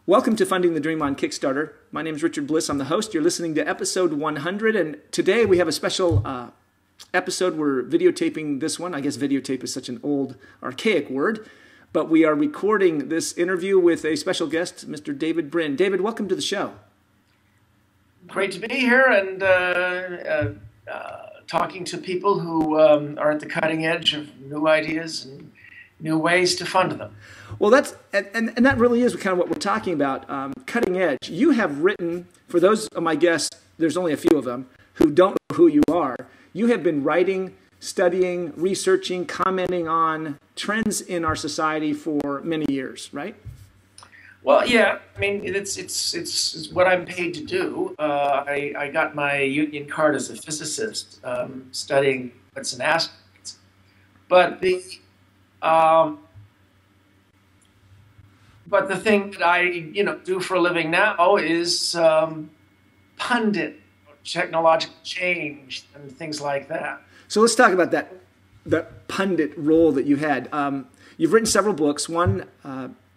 Welcome to Funding the Dream on Kickstarter. My name is Richard Bliss. I'm the host. You're listening to episode 100, and today we have a special episode. We're videotaping this one. I guess videotape is such an old, archaic word, but we are recording this interview with a special guest, Mr. David Brin. David, welcome to the show. Great to be here and talking to people who are at the cutting edge of new ideas and new ways to fund them. Well, that's and that really is kind of what we're talking about, cutting edge. You have written, for those of my guests, there's only a few of them, who don't know who you are. You have been writing, studying, researching, commenting on trends in our society for many years, right? Well, yeah. I mean, it's what I'm paid to do. I got my union card as a physicist, studying what's in aspects. But the thing that I do for a living now is pundit technological change and things like that. So let's talk about that pundit role that you had. You've written several books. One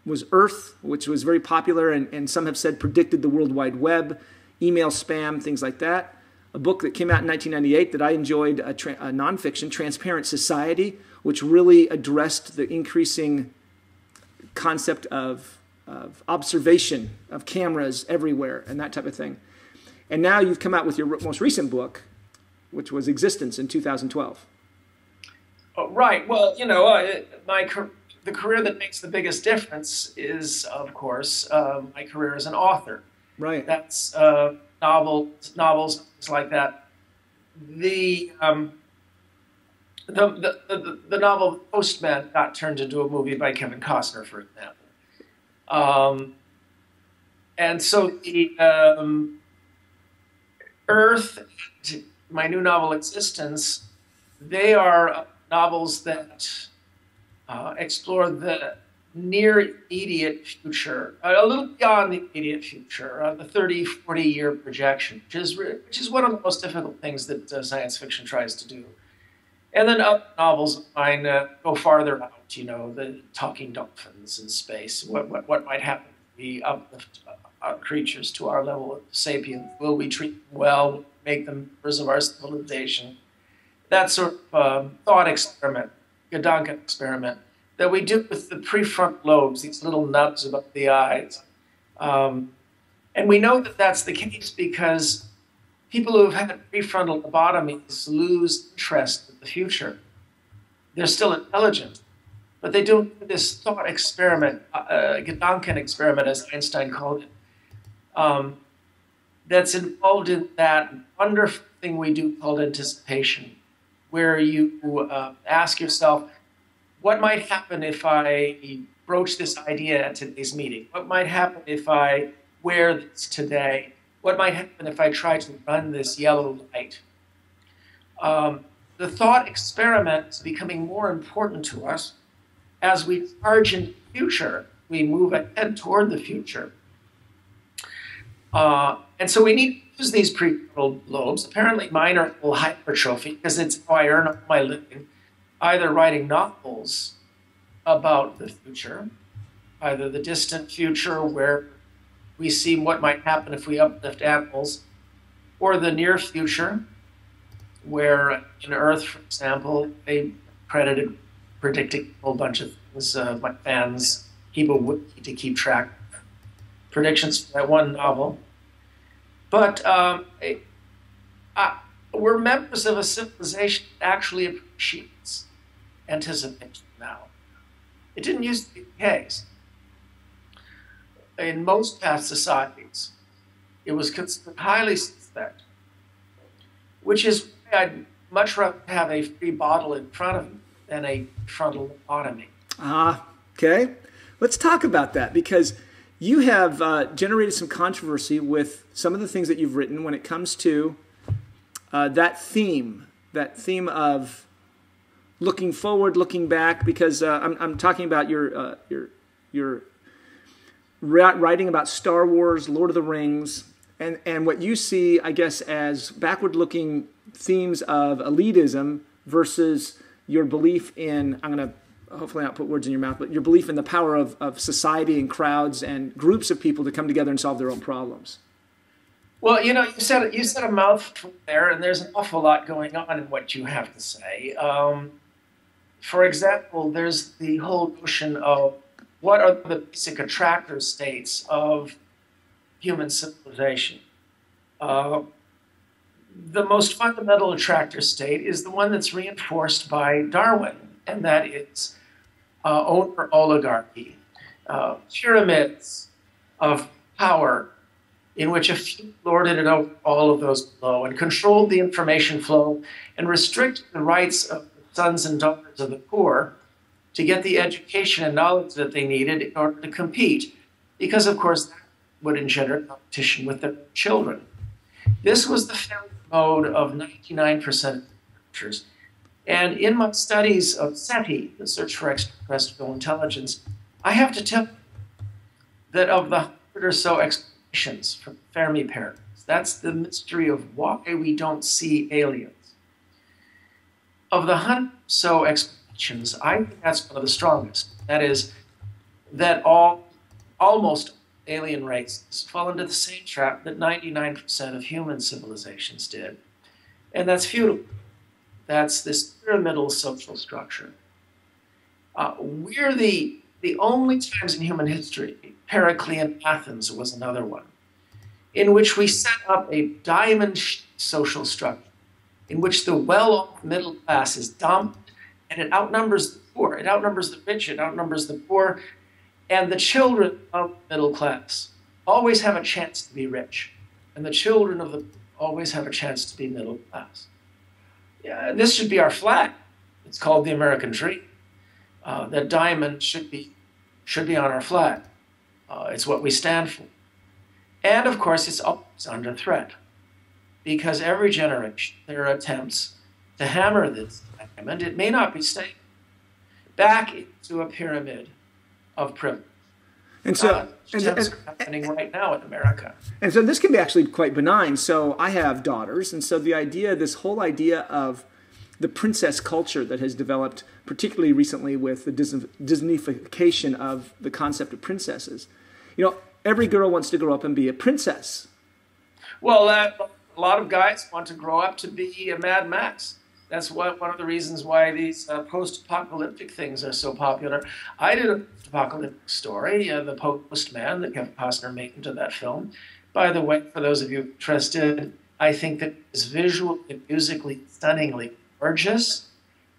was Earth, which was very popular, and some have said predicted the World Wide Web, email spam, things like that. A book that came out in 1998 that I enjoyed, a nonfiction, Transparent Society, which really addressed the increasing concept of observation of cameras everywhere and that type of thing. And now you've come out with your most recent book, which was Existence in 2012. Oh, right. Well, the career that makes the biggest difference is, of course, my career as an author. Right. That's novels, things like that. The novel Postman got turned into a movie by Kevin Costner, for example. And so the Earth, and my new novel Existence, they are novels that explore the near immediate future, a little beyond the immediate future, the 30, 40-year projection, which is one of the most difficult things that science fiction tries to do. And then other novels of mine go farther out, the talking dolphins in space. What might happen if we uplift creatures to our level of sapience? Will we treat them well? Will we make them members of our civilization? That sort of thought experiment, Gedanken experiment, that we do with the prefrontal lobes, these little nubs above the eyes. And we know that that's the case because people who have had prefrontal lobotomies lose interest in the future. They're still intelligent, but they do this thought experiment, Gedanken experiment, as Einstein called it, that's involved in that wonderful thing we do called anticipation, where you ask yourself, what might happen if I broach this idea at today's meeting? What might happen if I wear this today? What might happen if I try to run this yellow light? The thought experiment is becoming more important to us as we charge into the future. We move ahead toward the future. And so we need to use these prefrontal lobes. Apparently mine are a little hypertrophy because it's how I earn my living, either writing novels about the future, either the distant future where we see what might happen if we uplift animals, or the near future, where in Earth, for example, they predicting a whole bunch of things. My fans keep a wiki to keep track of predictions for that one novel. But we're members of a civilization that actually appreciates anticipation now. It didn't used to be the case. In most past societies, it was considered highly suspect, which is why I'd much rather have a free bottle in front of me than a frontal lobotomy. Okay. Let's talk about that, because you have generated some controversy with some of the things that you've written when it comes to that theme of looking forward, looking back, because I'm talking about your writing about Star Wars, Lord of the Rings, and what you see, I guess, as backward-looking themes of elitism versus your belief in, I'm going to hopefully not put words in your mouth, but your belief in the power of society and crowds and groups of people to come together and solve their own problems. Well, you said a mouthful there, and there's an awful lot going on in what you have to say. For example, there's the whole notion of what are the basic attractor states of human civilization. The most fundamental attractor state is the one that's reinforced by Darwin, and that is owner oligarchy, pyramids of power in which a few lorded it over all of those below and controlled the information flow and restricted the rights of the sons and daughters of the poor to get the education and knowledge that they needed in order to compete, because, of course, that would engender competition with their children. This was the failure mode of 99% of researchers. And in my studies of SETI, the Search for Extraterrestrial Intelligence, I have to tell you that of the 100 or so explanations from Fermi paradox, that's the mystery of why we don't see aliens. Of the 100 or so explanations, I think that's one of the strongest. That is, that almost alien races fall into the same trap that 99% of human civilizations did. And that's feudal. That's this pyramidal social structure. We're the only times in human history, Heraclean Athens was another one, in which we set up a diamond social structure in which the well-off middle class is dominant and it outnumbers the poor, it outnumbers the rich, it outnumbers the poor, and the children of the middle class always have a chance to be rich, and the children of the poor always have a chance to be middle class. Yeah, this should be our flag. It's called the American dream. That diamond should be on our flag. It's what we stand for. And of course, it's always under threat, because every generation there are attempts to hammer this diamond. It may not be stable back into a pyramid of privilege. And so, it's happening right now in America. And so this can be actually quite benign. So I have daughters, and so this whole idea of the princess culture that has developed, particularly recently with the Disneyfication of the concept of princesses. Every girl wants to grow up and be a princess. Well, a lot of guys want to grow up to be a Mad Max. That's one of the reasons why these post-apocalyptic things are so popular. I did a post-apocalyptic story, The Postman, that Kevin Costner made into that film. By the way, for those of you interested, I think that it's visually and musically stunningly gorgeous.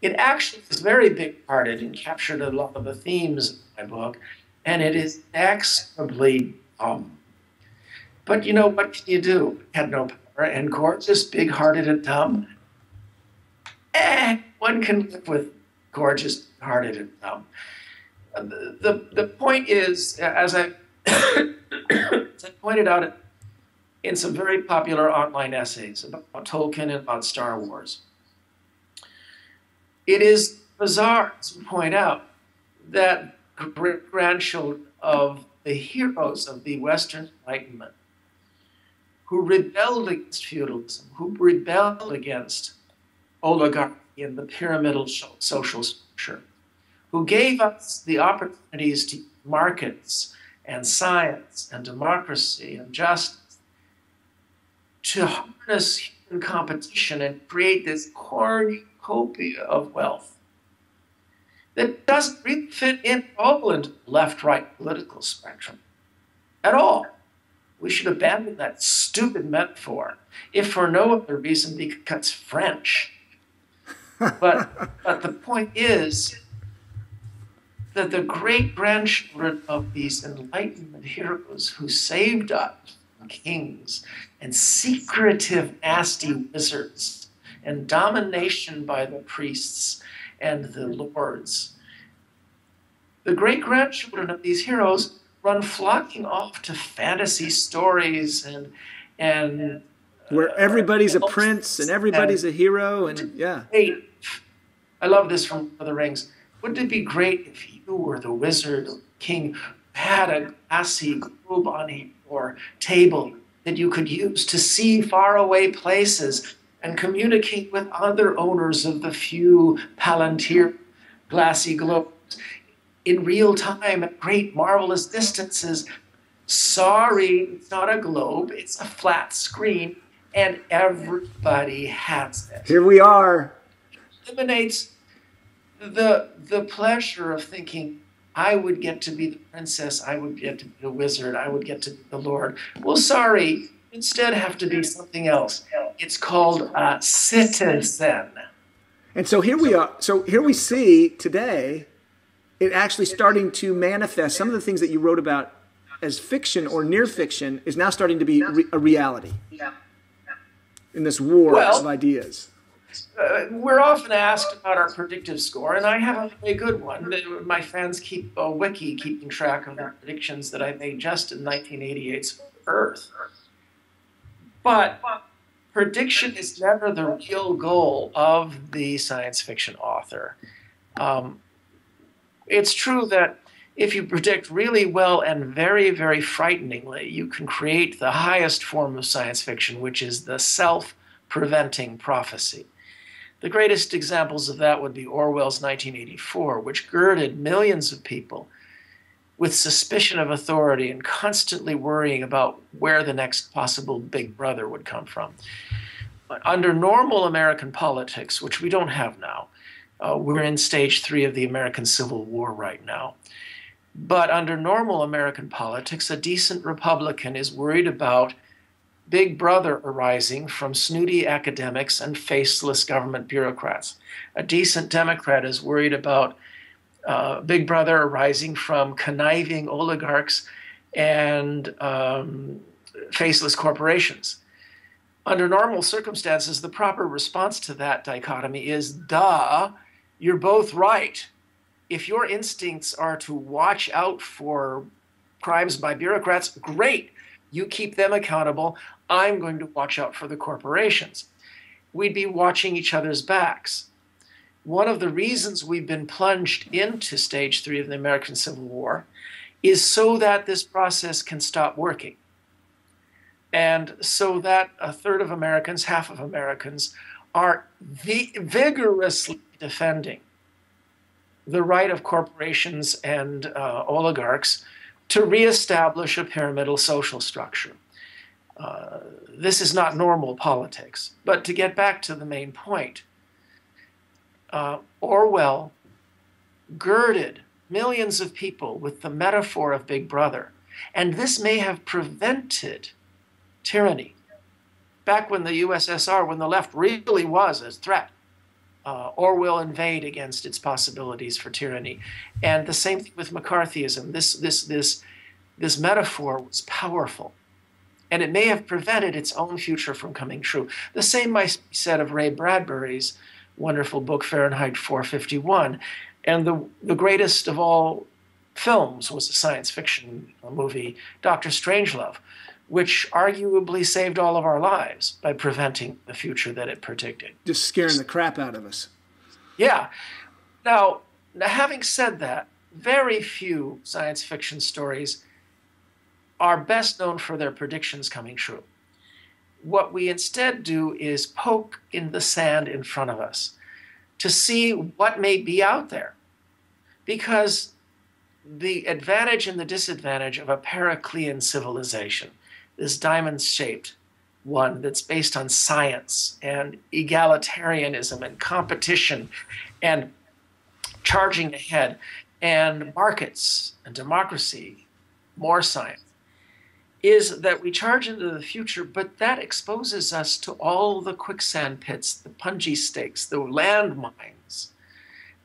It actually is very big-hearted and captured a lot of the themes of my book, and it is execrably dumb. But what can you do? It had no power and gorgeous, big-hearted, and dumb. One can live with gorgeous, hearted, and dumb. The point is, as I pointed out in some very popular online essays about Tolkien and about Star Wars, it is bizarre to point out that great-grandchildren of the heroes of the Western Enlightenment, who rebelled against feudalism, who rebelled against oligarchy and the pyramidal social structure, who gave us the opportunities to markets and science and democracy and justice to harness human competition and create this cornucopia of wealth that doesn't really fit in all into the left-right political spectrum at all. We should abandon that stupid metaphor, if for no other reason because it's French. But the point is that the great-grandchildren of these Enlightenment heroes who saved us from kings and secretive, nasty wizards and domination by the priests and the lords, the great-grandchildren of these heroes run flocking off to fantasy stories and where everybody's a prince and everybody's a hero, and yeah. I love this from Lord of the Rings. Wouldn't it be great if you were the wizard or king who had a glassy globe on your table that you could use to see faraway places and communicate with other owners of the few Palantir glassy globes in real time at great marvelous distances. Sorry, it's not a globe, it's a flat screen, and everybody has it. Here we are. It eliminates the pleasure of thinking, I would get to be the princess, I would get to be the wizard, I would get to be the lord. Well, sorry, instead have to be something else. It's called a citizen. And so here we are. So here we see today it actually starting to manifest. Some of the things that you wrote about as fiction or near fiction is now starting to be a reality in this war of ideas. We're often asked about our predictive score, and I have a very good one. My fans keep a wiki keeping track of the predictions that I made just in 1988's Earth. But prediction is never the real goal of the science fiction author. It's true that if you predict really well and very, very frighteningly, you can create the highest form of science fiction, which is the self-preventing prophecy. The greatest examples of that would be Orwell's 1984, which girded millions of people with suspicion of authority and constantly worrying about where the next possible big brother would come from. But under normal American politics, which we don't have now, we're in stage 3 of the American Civil War right now. But under normal American politics, a decent Republican is worried about Big Brother arising from snooty academics and faceless government bureaucrats. A decent Democrat is worried about Big Brother arising from conniving oligarchs and faceless corporations. Under normal circumstances, the proper response to that dichotomy is, duh, you're both right. If your instincts are to watch out for crimes by bureaucrats, great. You keep them accountable. I'm going to watch out for the corporations. We'd be watching each other's backs. One of the reasons we've been plunged into stage 3 of the American Civil War is so that this process can stop working. And so that a third of Americans, half of Americans, are vigorously defending the right of corporations and oligarchs to reestablish a pyramidal social structure. This is not normal politics. But to get back to the main point, Orwell girded millions of people with the metaphor of Big Brother, and this may have prevented tyranny. Back when the USSR, when the left really was a threat, Orwell inveighed against its possibilities for tyranny. And the same thing with McCarthyism. This metaphor was powerful, and it may have prevented its own future from coming true. The same might be said of Ray Bradbury's wonderful book, Fahrenheit 451. And the greatest of all films was a science fiction movie, Dr. Strangelove, which arguably saved all of our lives by preventing the future that it predicted. Just scaring the crap out of us. Yeah. Now, having said that, very few science fiction stories are best known for their predictions coming true. What we instead do is poke in the sand in front of us to see what may be out there. Because the advantage and the disadvantage of a Periclean civilization, this diamond-shaped one that's based on science and egalitarianism and competition and charging ahead and markets and democracy, more science, is that we charge into the future, but that exposes us to all the quicksand pits, the punji stakes, the landmines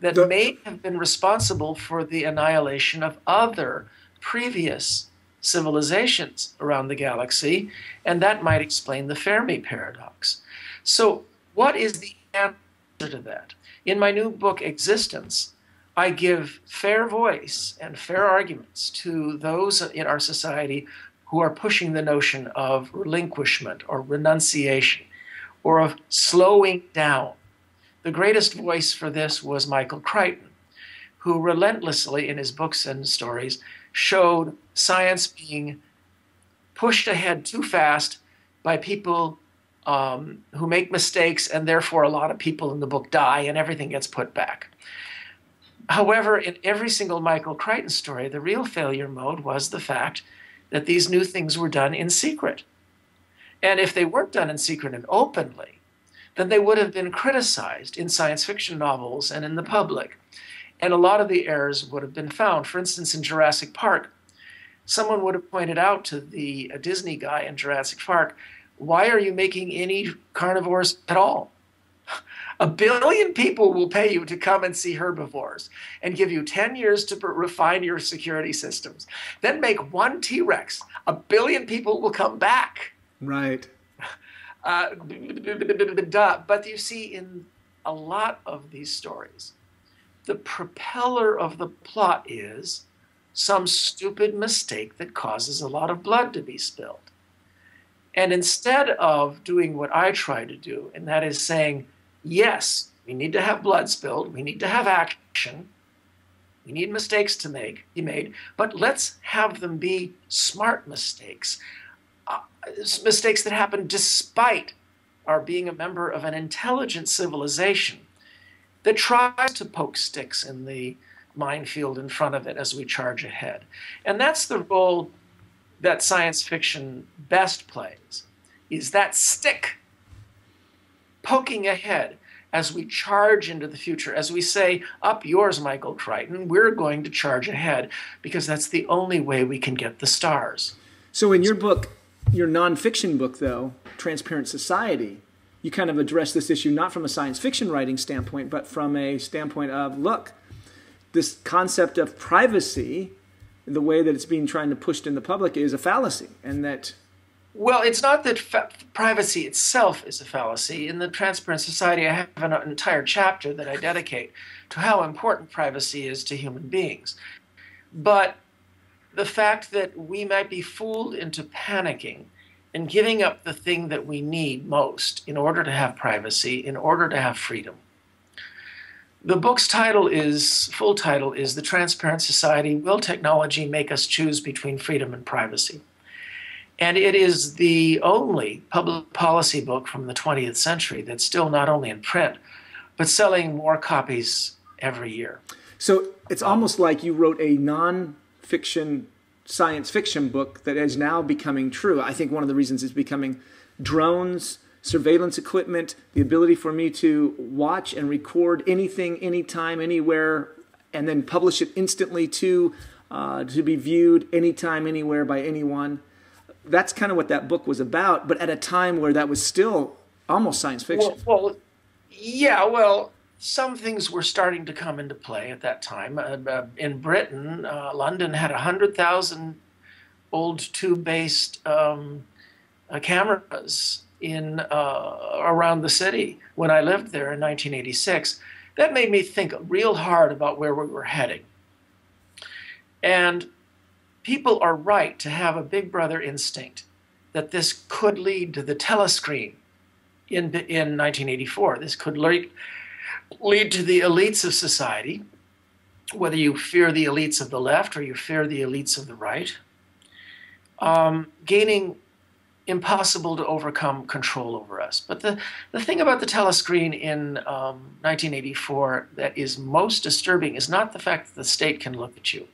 that may have been responsible for the annihilation of other previous civilizations around the galaxy, and that might explain the Fermi paradox. So what is the answer to that? In my new book, Existence, I give fair voice and fair arguments to those in our society who are pushing the notion of relinquishment or renunciation or of slowing down. The greatest voice for this was Michael Crichton, who relentlessly in his books and stories showed science being pushed ahead too fast by people who make mistakes, and therefore a lot of people in the book die and everything gets put back. However, in every single Michael Crichton story, the real failure mode was the fact that these new things were done in secret. And if they weren't done in secret and openly, then they would have been criticized in science fiction novels and in the public. And a lot of the errors would have been found. For instance, in Jurassic Park, someone would have pointed out to the Disney guy in Jurassic Park, why are you making any carnivores at all? 1 billion people will pay you to come and see herbivores and give you 10 years to refine your security systems. Then make one T-Rex. 1 billion people will come back. Right. But you see, in a lot of these stories, the propeller of the plot is some stupid mistake that causes a lot of blood to be spilled. And instead of doing what I try to do, and that is saying, yes, we need to have blood spilled, we need to have action, we need mistakes to be made, but let's have them be smart mistakes, mistakes that happen despite our being a member of an intelligent civilization that tries to poke sticks in the minefield in front of it as we charge ahead. And that's the role that science fiction best plays, is that stick poking ahead as we charge into the future, as we say, up yours, Michael Crichton, we're going to charge ahead, because that's the only way we can get the stars. So in your book, your nonfiction book, though, Transparent Society, you kind of address this issue not from a science fiction writing standpoint, but from a standpoint of, look, this concept of privacy, the way that it's being trying to pushed in the public, is a fallacy, and that... Well, it's not that privacy itself is a fallacy. In the Transparent Society, I have an entire chapter that I dedicate to how important privacy is to human beings. But the fact that we might be fooled into panicking and giving up the thing that we need most in order to have privacy, in order to have freedom. The book's full title is The Transparent Society, Will Technology Make Us Choose Between Freedom and Privacy? And it is the only public policy book from the 20th century that's still not only in print, but selling more copies every year. So it's almost like you wrote a non-fiction science fiction book that is now becoming true. I think one of the reasons is becoming drones, surveillance equipment, the ability for me to watch and record anything, anytime, anywhere, and then publish it instantly to be viewed anytime, anywhere by anyone. That's kind of what that book was about, but at a time where that was still almost science fiction. Well, some things were starting to come into play at that time. In Britain, London had 100,000 old tube-based cameras around the city when I lived there in 1986. That made me think real hard about where we were heading. And people are right to have a big brother instinct that this could lead to the telescreen in 1984. This could lead to the elites of society, whether you fear the elites of the left or you fear the elites of the right, gaining impossible to overcome control over us. But the thing about the telescreen in 1984 that is most disturbing is not the fact that the state can look at you.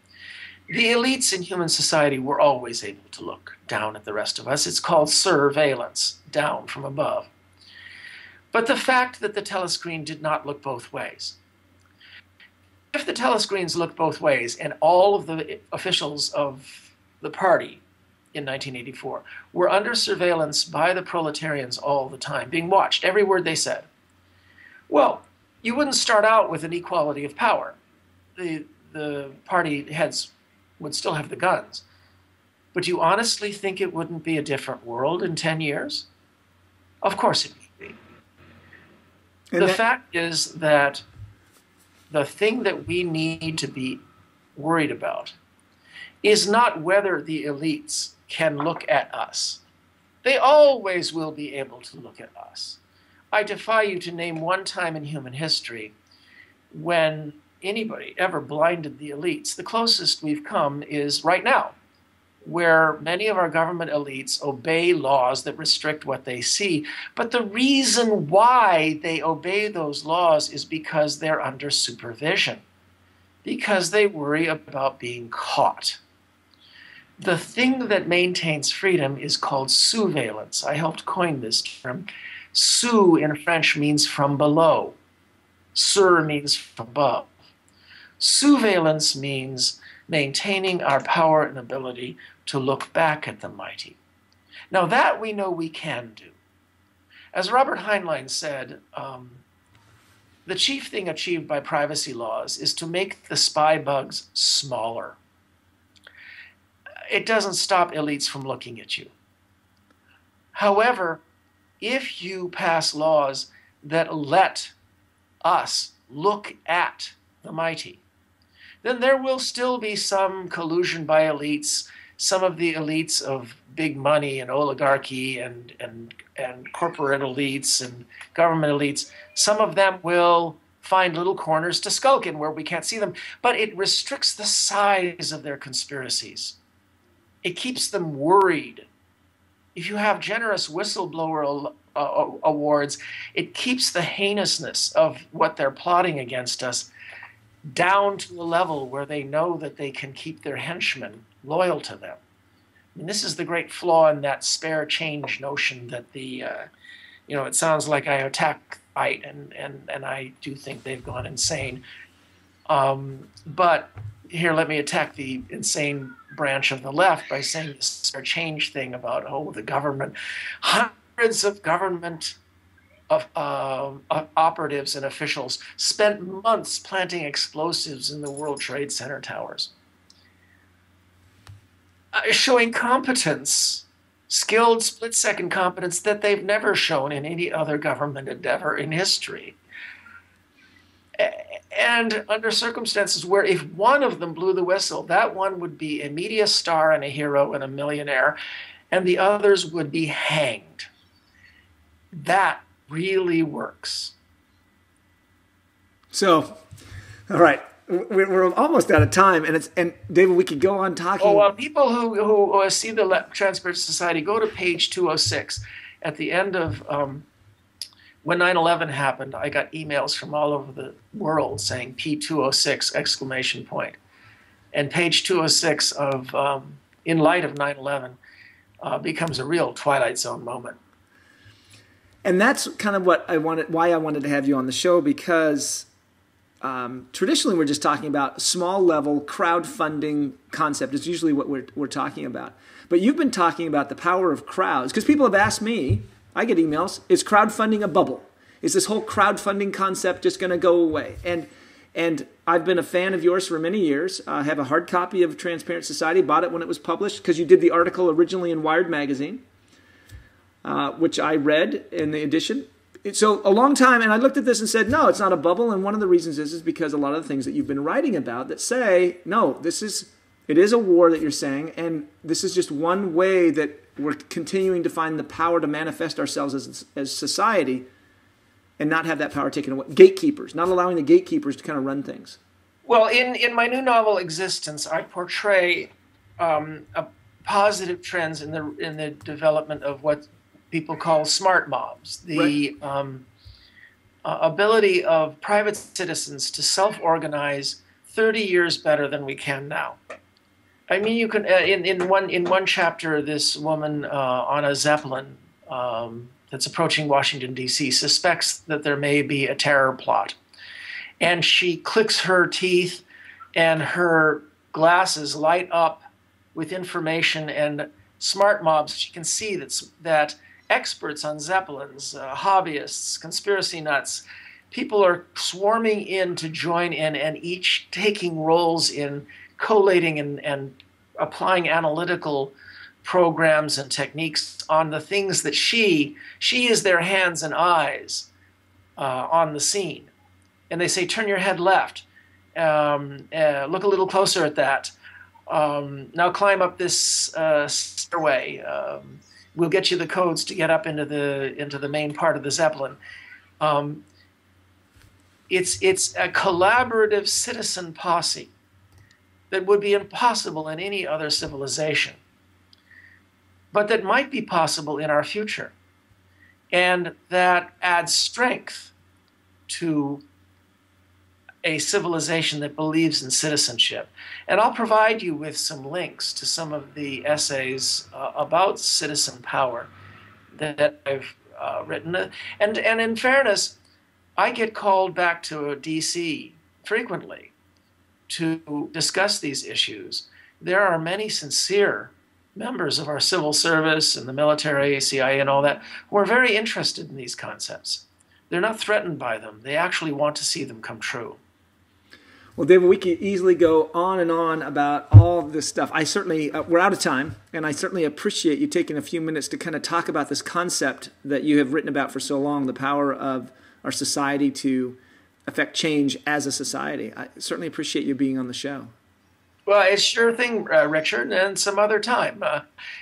The elites in human society were always able to look down at the rest of us. It's called surveillance, down from above. But the fact that the telescreen did not look both ways. If the telescreens looked both ways and all of the officials of the party in 1984 were under surveillance by the proletarians all the time, being watched, every word they said, well, you wouldn't start out with an equality of power. The party heads would still have the guns. But you honestly think it wouldn't be a different world in 10 years? Of course it would be. And the fact is that the thing that we need to be worried about is not whether the elites can look at us. They always will be able to look at us. I defy you to name one time in human history when anybody ever blinded the elites. The closest we've come is right now, where many of our government elites obey laws that restrict what they see. But the reason why they obey those laws is because they're under supervision. because they worry about being caught. The thing that maintains freedom is called surveillance. I helped coin this term. Sous in French means from below. Sur means from above. Surveillance means maintaining our power and ability to look back at the mighty. Now that we know we can do. As Robert Heinlein said, the chief thing achieved by privacy laws is to make the spy bugs smaller. It doesn't stop elites from looking at you. However, if you pass laws that let us look at the mighty, then there will still be some collusion by elites, some of the elites of big money and oligarchy and corporate elites and government elites. Some of them will find little corners to skulk in where we can't see them, but it restricts the size of their conspiracies. It keeps them worried. If you have generous whistleblower awards, it keeps the heinousness of what they're plotting against us down to a level where they know that they can keep their henchmen loyal to them. And this is the great flaw in that spare change notion that it sounds like I attack right, and I do think they've gone insane. But here, let me attack the insane branch of the left by saying this spare change thing about, the government. Hundreds of government operatives and officials spent months planting explosives in the World Trade Center towers, showing competence, skilled split-second competence that they've never shown in any other government endeavor in history. And under circumstances where if one of them blew the whistle, that one would be a media star and a hero and a millionaire, and the others would be hanged. That really works. So, all right, we're almost out of time, and David, we could go on talking. People who see the Transparent Society, go to page 206. At the end of when 9/11 happened, I got emails from all over the world saying P206 exclamation point, and page 206 of in light of 9/11 becomes a real Twilight Zone moment. And that's kind of why I wanted to have you on the show, because traditionally we're just talking about small level crowdfunding concept. It's usually what we're talking about. But you've been talking about the power of crowds, because people have asked me, I get emails, is crowdfunding a bubble? Is this whole crowdfunding concept just going to go away? And I've been a fan of yours for many years. I have a hard copy of Transparent Society, bought it when it was published, because you did the article originally in Wired magazine, which I read in the edition. So a long time, and I looked at this and said, no, it's not a bubble. And one of the reasons is because a lot of the things that you've been writing about that say, no, it is a war that you're saying, and this is just one way that we're continuing to find the power to manifest ourselves as society and not have that power taken away. Gatekeepers, not allowing the gatekeepers to kind of run things. Well, in my new novel, Existence, I portray positive trends in the development of what people call smart mobs, the ability of private citizens to self-organize 30 years better than we can now. I mean, you can in one chapter, this woman on a Zeppelin that's approaching Washington, D.C. suspects that there may be a terror plot, and she clicks her teeth, and her glasses light up with information and smart mobs. She can see that experts on Zeppelins, hobbyists, conspiracy nuts, people are swarming in to join in, and each taking roles in collating and applying analytical programs and techniques on the things that she is their hands and eyes on the scene. And they say, turn your head left, look a little closer at that. Now climb up this stairway. We'll get you the codes to get up into the main part of the Zeppelin. It's a collaborative citizen posse that would be impossible in any other civilization, but that might be possible in our future. And that adds strength to a civilization that believes in citizenship. And I'll provide you with some links to some of the essays about citizen power that I've written. And in fairness, I get called back to DC frequently to discuss these issues. There are many sincere members of our civil service and the military, CIA and all that, who are very interested in these concepts. They're not threatened by them. They actually want to see them come true. Well, David, we could easily go on and on about all of this stuff. I certainly, we're out of time, and I certainly appreciate you taking a few minutes to kind of talk about this concept that you have written about for so long, the power of our society to affect change as a society. I certainly appreciate you being on the show. Well, it's sure thing, Richard, and some other time.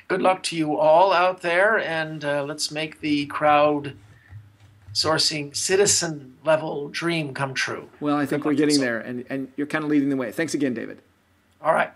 Good luck to you all out there, and let's make the crowdsourcing citizen level dream come true. Well, I think we're getting there, and you're kind of leading the way. Thanks again, David. All right.